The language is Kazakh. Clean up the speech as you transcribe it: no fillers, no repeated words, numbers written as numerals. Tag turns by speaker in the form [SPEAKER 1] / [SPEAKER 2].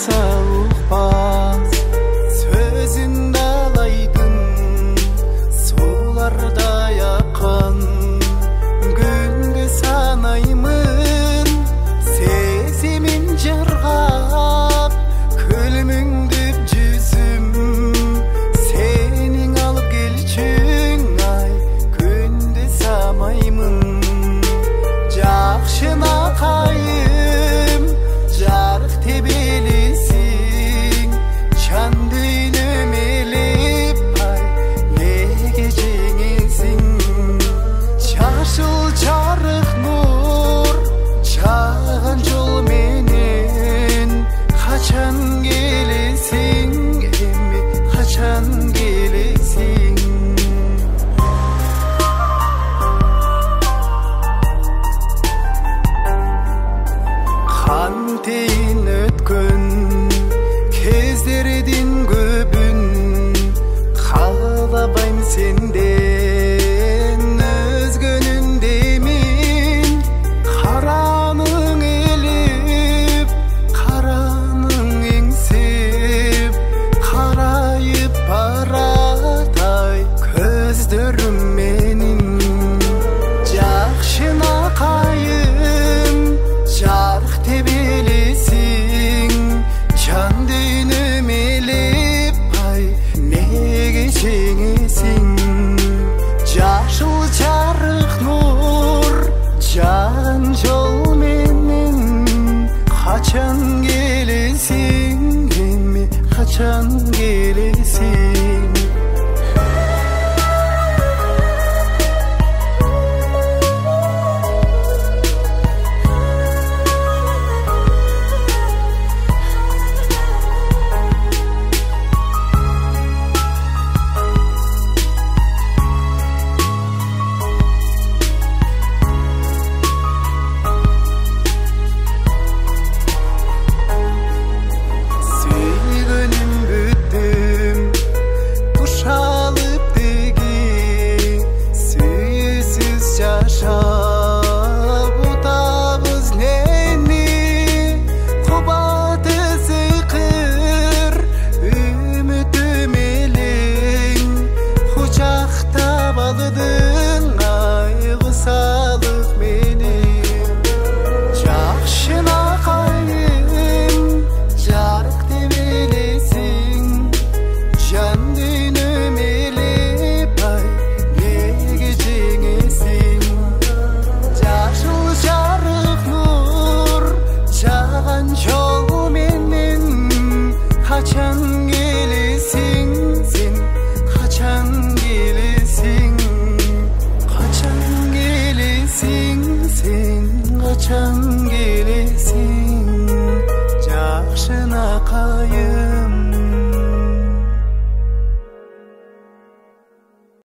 [SPEAKER 1] болса ұқпас. Сөзіңді алайдың солардай ақын, күнді санаймын сеземін жырғап, күлміңдіп жүзім сенің алып келчің ай, күнді самаймын. Жақшына қайым жарық тебелесің, жанды үйнемелеп ай, неге жеңесің. Шашыл жарық нұр жаған жол менен, қачан келесің эми, қачан келесің. Қантейін өткөн кездердин көбүн қалабайм сенден өзгөнүндө мен. Қараның еліп, қараның еңсеп, қарайып баратай көздөрүм менин. Жақшына қайым жарық тебелесің, жанды үйнемелеп ай, неге жеңесің. Жашыл жарық нұр жан жол менен, қачан келесің эми, қачан келесің.